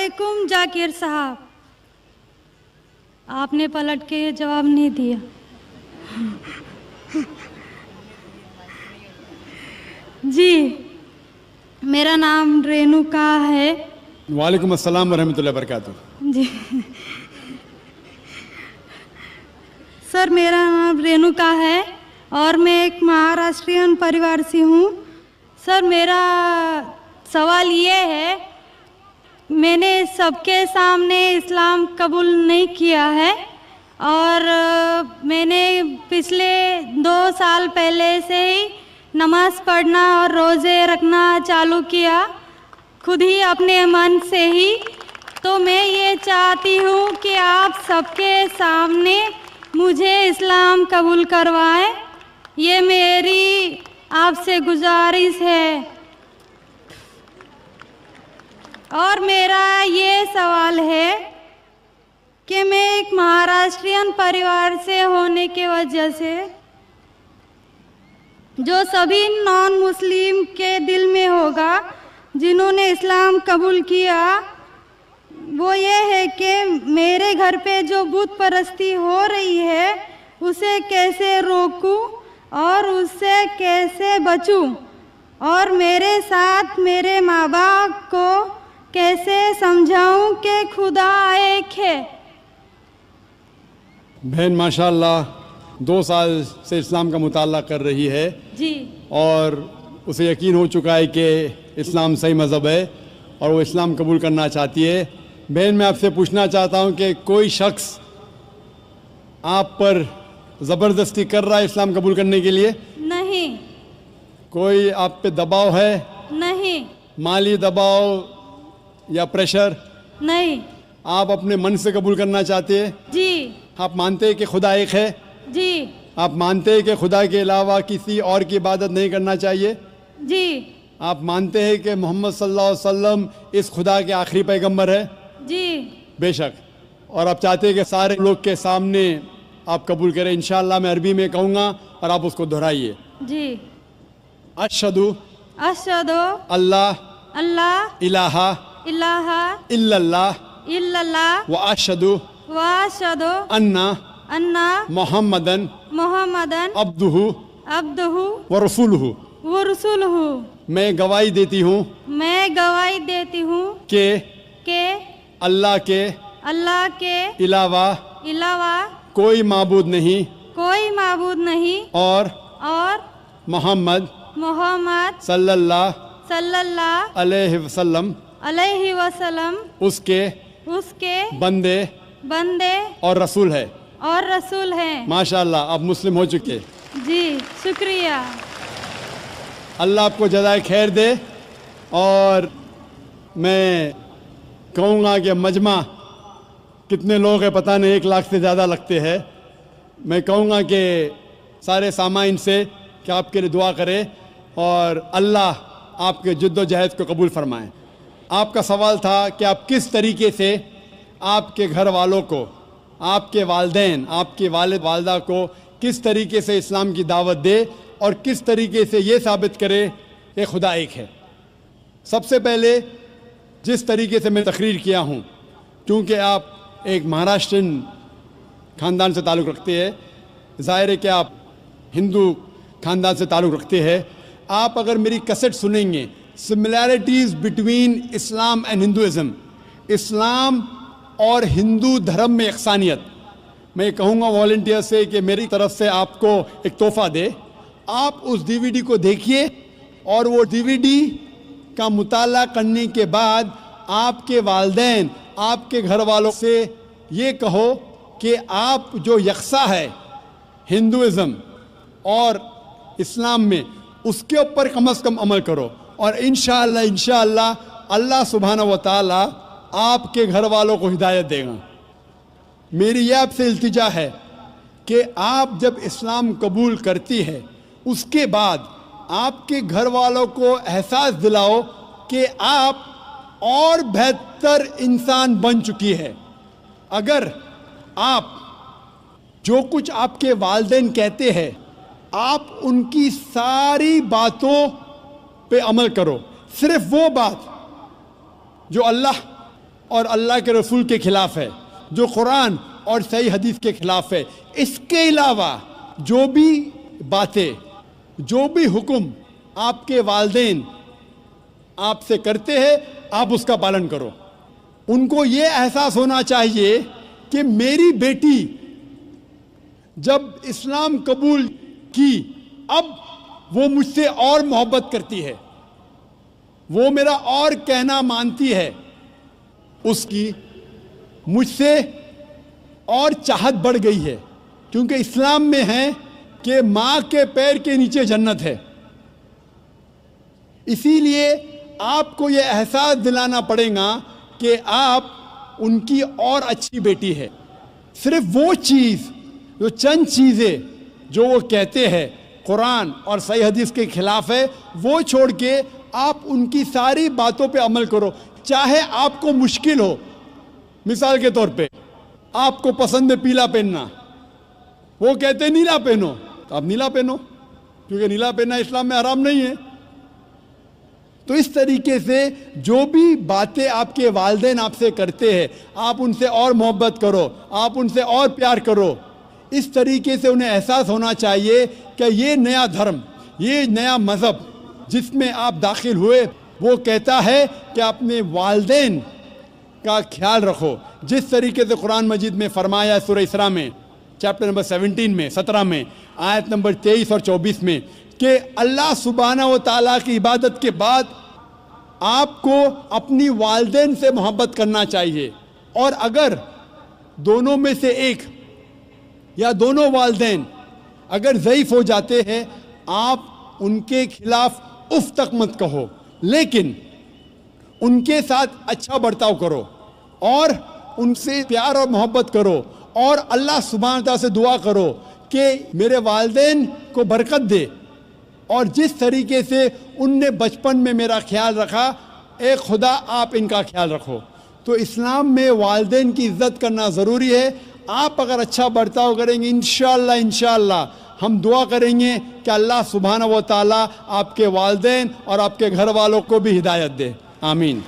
वालेकुम जाकिर साहब। आपने पलट के जवाब नहीं दिया। जी, मेरा नाम रेणुका है। वालेकुम अस्सलाम वरहमतुल्लाहि वबरकातुह। जी सर, मेरा नाम रेणुका है और मैं एक महाराष्ट्रियन परिवार से हूँ। सर, मेरा सवाल ये है, मैंने सबके सामने इस्लाम कबूल नहीं किया है और मैंने पिछले 2 साल पहले से ही नमाज़ पढ़ना और रोज़े रखना चालू किया, खुद ही अपने मन से ही। तो मैं ये चाहती हूँ कि आप सबके सामने मुझे इस्लाम कबूल करवाएं, ये मेरी आपसे गुजारिश है। और मेरा ये सवाल है कि मैं एक महाराष्ट्रियन परिवार से होने की वजह से जो सभी नॉन मुस्लिम के दिल में होगा जिन्होंने इस्लाम कबूल किया, वो ये है कि मेरे घर पे जो बुत परस्ती हो रही है उसे कैसे रोकूं और उससे कैसे बचूं, और मेरे साथ मेरे माँ बाप को कैसे समझाऊं कि खुदा एक है। बहन माशाअल्लाह 2 साल से इस्लाम का मुताला कर रही है जी, और उसे यकीन हो चुका है कि इस्लाम सही मज़हब है और वो इस्लाम कबूल करना चाहती है। बहन, मैं आपसे पूछना चाहता हूँ कि कोई शख्स आप पर ज़बरदस्ती कर रहा है इस्लाम कबूल करने के लिए? नहीं। कोई आप पे दबाव है? नहीं। माली दबाव या प्रेशर? नहीं। आप अपने मन से कबूल करना चाहते हैं? जी। आप मानते हैं कि खुदा एक है? जी। आप मानते हैं कि खुदा के अलावा किसी और की इबादत नहीं करना चाहिए? जी। आप मानते हैं कि मोहम्मद सल्लल्लाहु अलैहि वसल्लम इस खुदा के आखिरी पैगंबर है? जी। बेशक। और आप चाहते हैं कि सारे लोग के सामने आप कबूल करें? इंशाअल्लाह मैं अरबी में कहूँगा और आप उसको दोहराइए। जी। अशहदु अशहदु अल्लाह अल्लाह इलाहा इलाहा इल्लल्लाह इल्लल्लाह व अशहदु व अशहदु अन्ना अन्ना मुहम्मदन मुहम्मदन अब्दुहु अब्दुहु व रसूलुहु। व रसूलुहु। मैं गवाही देती हूँ मैं गवाही देती हूँ कि अल्लाह के अलावा कोई माबूद माबूद नहीं और मोहम्मद सल्लल्लाहु अलैहि वसल्लम उसके बंदे और रसूल है। माशाअल्लाह, आप मुस्लिम हो चुके। जी, शुक्रिया। अल्लाह आपको जज़ाए खैर दे। और मैं कहूँगा कि मजमा कितने लोग हैं पता नहीं, 1 लाख से ज़्यादा लगते हैं। मैं कहूँगा कि सारे सामाइन से कि आपके लिए दुआ करें और अल्लाह आपके जद्दोजहद को कबूल फरमाएं। आपका सवाल था कि आप किस तरीके से आपके घर वालों को, आपके वालिदैन, आपके वालिद वालदा को किस तरीके से इस्लाम की दावत दे और किस तरीके से ये साबित करे कि खुदा एक है। सबसे पहले जिस तरीके से मैं तकरीर किया हूँ, क्योंकि आप एक महाराष्ट्रियन ख़ानदान से ताल्लुक़ रखते हैं, ज़ाहिर है कि आप हिंदू ख़ानदान से ताल्लुक़ रखते हैं। आप अगर मेरी कैसेट सुनेंगे, similarities between Islam and Hinduism, Islam और हिंदू धर्म में यकसानियत, मैं कहूँगा वॉलंटियर से कि मेरी तरफ से आपको एक तोहफ़ा दे। आप उस DVD को देखिए और वो DVD का मुताला करने के बाद आपके वालिदैन, आपके घर वालों से ये कहो कि आप जो यकसा है हिंदुइज़म और इस्लाम में, उसके ऊपर कम से कम अमल करो और इंशाअल्लाह अल्लाह सुब्हानहू व तआला आपके घर वालों को हिदायत देगा। मेरी यह आपसे इल्तिजा है कि आप जब इस्लाम कबूल करती है, उसके बाद आपके घर वालों को एहसास दिलाओ कि आप और बेहतर इंसान बन चुकी है। अगर आप जो कुछ आपके वालिदैन कहते हैं, आप उनकी सारी बातों पे अमल करो। सिर्फ वो बात जो अल्लाह اور اللہ کے رسول کے خلاف ہے، جو قرآن اور صحیح حدیث کے خلاف ہے۔ اس کے علاوہ جو بھی باتیں، جو بھی حکم آپ کے والدین آپ سے کرتے ہیں، آپ اس کا پالن کرو۔ ان کو یہ احساس ہونا چاہیے کہ میری بیٹی جب اسلام قبول کی، اب وہ مجھ سے اور محبت کرتی ہے، وہ میرا اور کہنا مانتی ہے، اس کی مجھ سے اور چاہت بڑھ گئی ہے، کیونکہ اسلام میں ہے کہ ماں کے پیر کے نیچے جنت ہے۔ اسی لیے آپ کو یہ احساس دلانا پڑے گا کہ آپ ان کی اور اچھی بیٹی ہے۔ صرف وہ چیز، جو چند چیزیں جو وہ کہتے ہیں قرآن اور صحیح حدیث کے خلاف ہے، وہ چھوڑ کے آپ ان کی ساری باتوں پہ عمل کرو، چاہے آپ کو مشکل ہو۔ مثال کے طور پہ آپ کو پسند ہے پیلا پہننا، وہ کہتے ہیں نیلا پہنو، تو آپ نیلا پہنو، کیونکہ نیلا پہننا اسلام میں حرام نہیں ہے۔ تو اس طریقے سے جو بھی باتیں آپ کے والدین آپ سے کرتے ہیں، آپ ان سے اور محبت کرو، آپ ان سے اور پیار کرو۔ اس طریقے سے انہیں احساس ہونا چاہیے کہ یہ نیا دھرم، یہ نیا مذہب جس میں آپ داخل ہوئے، وہ کہتا ہے کہ اپنے والدین کا خیال رکھو، جس طریقے سے قرآن مجید میں فرمایا سورہ اسراء میں چیپٹر نمبر 17 میں آیت نمبر 23 اور 24 میں کہ اللہ سبحانہ و تعالیٰ کی عبادت کے بعد آپ کو اپنی والدین سے محبت کرنا چاہیے، اور اگر دونوں میں سے ایک یا دونوں والدین اگر ضعیف ہو جاتے ہیں، آپ ان کے خلاف اف تک مت کہو، لیکن ان کے ساتھ اچھا برتاؤ کرو اور ان سے پیار اور محبت کرو، اور اللہ سبحانہ تعالیٰ سے دعا کرو کہ میرے والدین کو برکت دے، اور جس طریقے سے ان نے بچپن میں میرا خیال رکھا، اے خدا آپ ان کا خیال رکھو۔ تو اسلام میں والدین کی عزت کرنا ضروری ہے۔ آپ اگر اچھا برتاؤ کریں گے، انشاءاللہ ہم دعا کریں گے کہ اللہ سبحانہ و تعالیٰ آپ کے والدین اور آپ کے گھر والوں کو بھی ہدایت دے۔ آمین۔